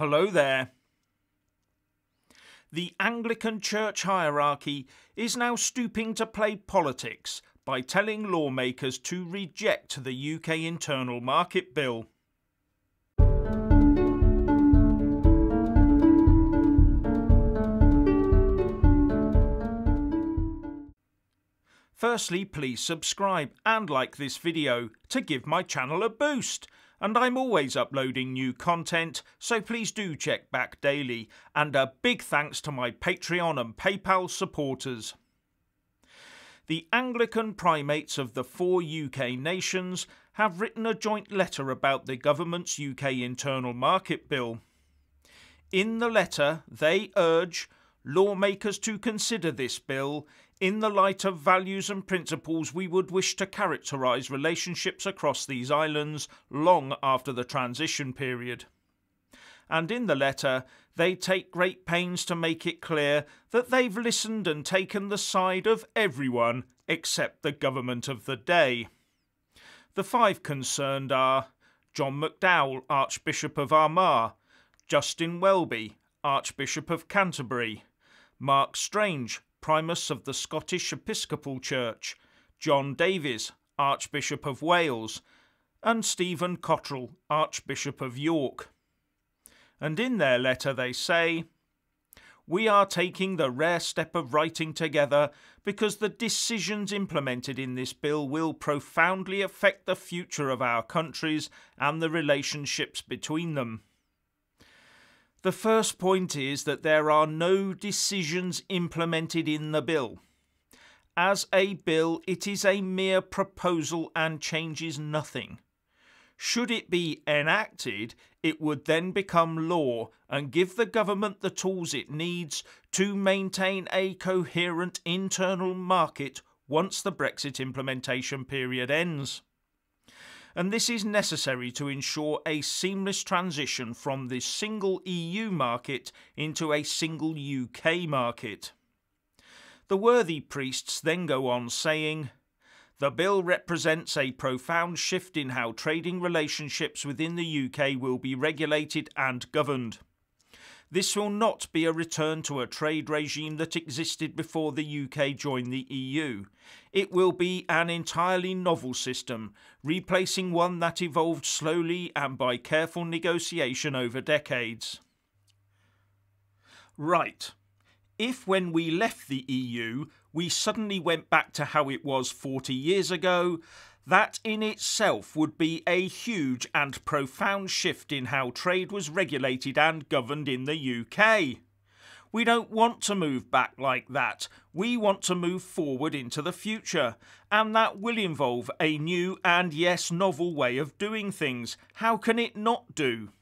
Hello there. The Anglican church hierarchy is now stooping to play politics by telling lawmakers to reject the UK Internal Market Bill. Firstly, please subscribe and like this video to give my channel a boost. And I'm always uploading new content, so please do check back daily. And a big thanks to my Patreon and PayPal supporters. The Anglican primates of the 4 UK nations have written a joint letter about the government's UK Internal Market Bill. In the letter, they urge lawmakers to consider this bill in the light of values and principles we would wish to characterise relationships across these islands long after the transition period. And in the letter, they take great pains to make it clear that they've listened and taken the side of everyone except the government of the day. The 5 concerned are John McDowell, Archbishop of Armagh, Justin Welby, Archbishop of Canterbury, Mark Strange, Primus of the Scottish Episcopal Church, John Davies, Archbishop of Wales, and Stephen Cottrell, Archbishop of York. And in their letter they say, "We are taking the rare step of writing together because the decisions implemented in this bill will profoundly affect the future of our countries and the relationships between them." The first point is that there are no decisions implemented in the bill. As a bill, it is a mere proposal and changes nothing. Should it be enacted, it would then become law and give the government the tools it needs to maintain a coherent internal market once the Brexit implementation period ends. And this is necessary to ensure a seamless transition from this single EU market into a single UK market. The worthy priests then go on saying, "The bill represents a profound shift in how trading relationships within the UK will be regulated and governed. This will not be a return to a trade regime that existed before the UK joined the EU. It will be an entirely novel system, replacing one that evolved slowly and by careful negotiation over decades." Right. If when we left the EU, we suddenly went back to how it was 40 years ago, that in itself would be a huge and profound shift in how trade was regulated and governed in the UK. We don't want to move back like that. We want to move forward into the future, and that will involve a new and yes, novel way of doing things. How can it not do?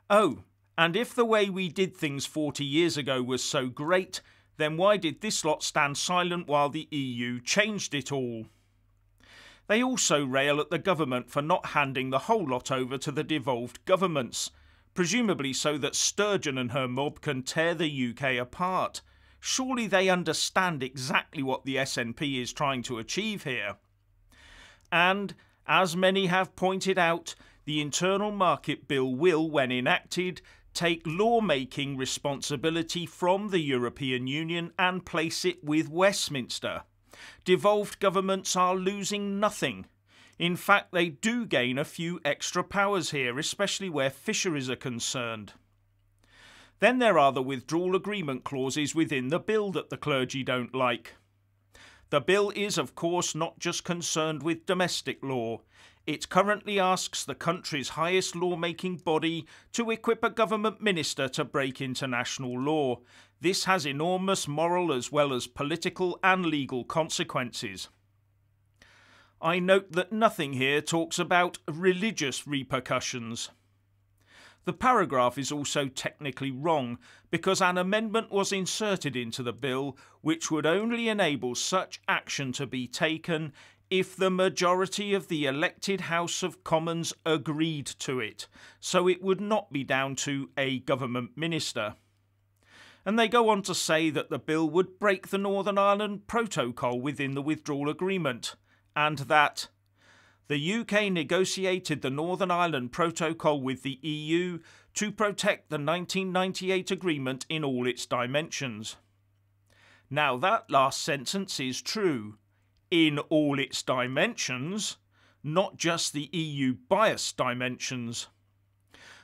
Oh, and if the way we did things 40 years ago was so great, then why did this lot stand silent while the EU changed it all? They also rail at the government for not handing the whole lot over to the devolved governments, presumably so that Sturgeon and her mob can tear the UK apart. Surely they understand exactly what the SNP is trying to achieve here. And, as many have pointed out, the Internal Market Bill will, when enacted, take lawmaking responsibility from the European Union and place it with Westminster. Devolved governments are losing nothing. In fact, they do gain a few extra powers here, especially where fisheries are concerned. Then there are the withdrawal agreement clauses within the bill that the clergy don't like. The bill is, of course, not just concerned with domestic law. It currently asks the country's highest lawmaking body to equip a government minister to break international law. This has enormous moral as well as political and legal consequences. I note that nothing here talks about religious repercussions. The paragraph is also technically wrong because an amendment was inserted into the bill which would only enable such action to be taken if the majority of the elected House of Commons agreed to it, so it would not be down to a government minister. And they go on to say that the bill would break the Northern Ireland Protocol within the withdrawal agreement, and that The UK negotiated the Northern Ireland Protocol with the EU to protect the 1998 agreement in all its dimensions. Now that last sentence is true. In all its dimensions, not just the EU bias dimensions.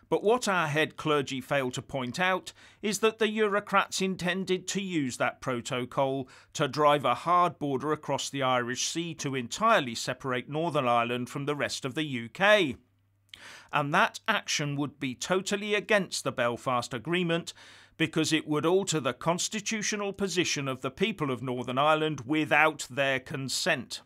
But what our head clergy failed to point out is that the Eurocrats intended to use that protocol to drive a hard border across the Irish Sea to entirely separate Northern Ireland from the rest of the UK. And that action would be totally against the Belfast Agreement because it would alter the constitutional position of the people of Northern Ireland without their consent.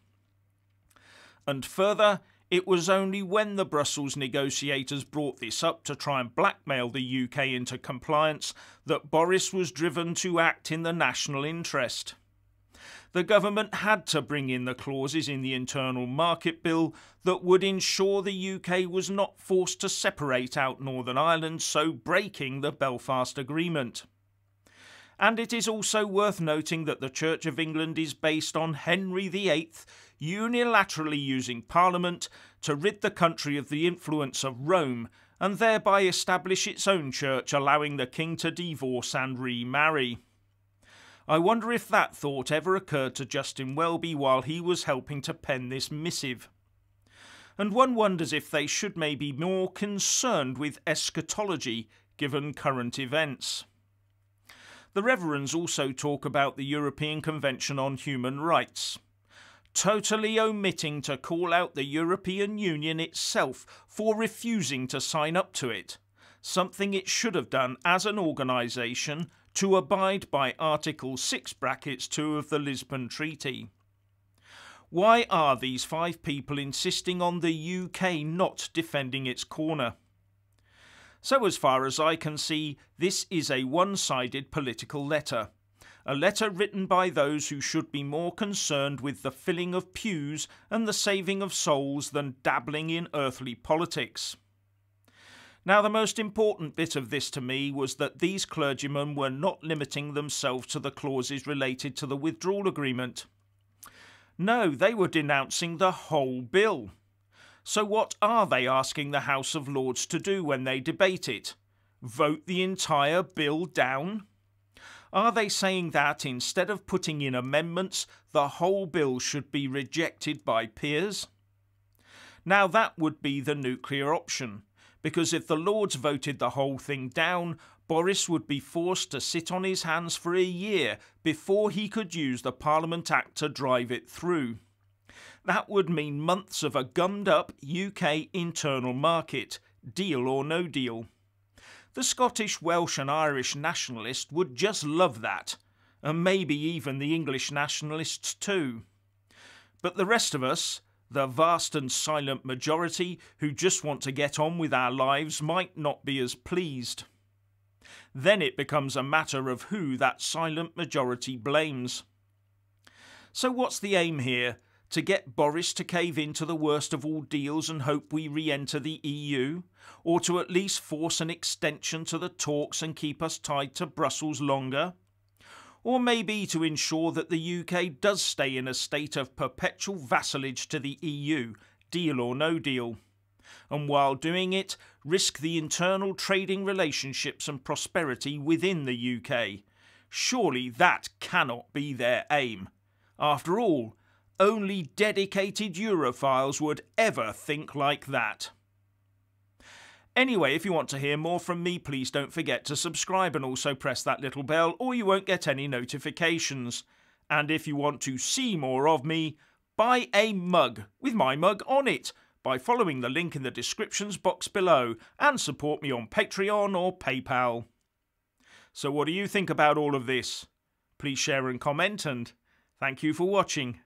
And further, it was only when the Brussels negotiators brought this up to try and blackmail the UK into compliance that Boris was driven to act in the national interest. The government had to bring in the clauses in the Internal Market Bill that would ensure the UK was not forced to separate out Northern Ireland, so breaking the Belfast Agreement. And it is also worth noting that the Church of England is based on Henry VIII unilaterally using Parliament to rid the country of the influence of Rome and thereby establish its own church, allowing the king to divorce and remarry. I wonder if that thought ever occurred to Justin Welby while he was helping to pen this missive. And one wonders if they should maybe be more concerned with eschatology given current events. The Reverends also talk about the European Convention on Human Rights, totally omitting to call out the European Union itself for refusing to sign up to it, something it should have done as an organisation to abide by Article 6(2) of the Lisbon Treaty. Why are these 5 people insisting on the UK not defending its corner? So as far as I can see, this is a one-sided political letter. A letter written by those who should be more concerned with the filling of pews and the saving of souls than dabbling in earthly politics. Now, the most important bit of this to me was that these clergymen were not limiting themselves to the clauses related to the withdrawal agreement. No, they were denouncing the whole bill. So what are they asking the House of Lords to do when they debate it? Vote the entire bill down? Are they saying that instead of putting in amendments, the whole bill should be rejected by peers? Now that would be the nuclear option, because if the Lords voted the whole thing down, Boris would be forced to sit on his hands for a year before he could use the Parliament Act to drive it through. That would mean months of a gummed-up UK internal market, deal or no deal. The Scottish, Welsh and Irish nationalists would just love that, and maybe even the English nationalists too. But the rest of us, the vast and silent majority who just want to get on with our lives, might not be as pleased. Then it becomes a matter of who that silent majority blames. So what's the aim here? To get Boris to cave into the worst of all deals and hope we re-enter the EU? Or to at least force an extension to the talks and keep us tied to Brussels longer? Or maybe to ensure that the UK does stay in a state of perpetual vassalage to the EU, deal or no deal? And while doing it, risk the internal trading relationships and prosperity within the UK? Surely that cannot be their aim. After all, only dedicated Europhiles would ever think like that. Anyway, if you want to hear more from me, please don't forget to subscribe and also press that little bell or you won't get any notifications. And if you want to see more of me, buy a mug with my mug on it by following the link in the descriptions box below and support me on Patreon or PayPal. So what do you think about all of this? Please share and comment, and thank you for watching.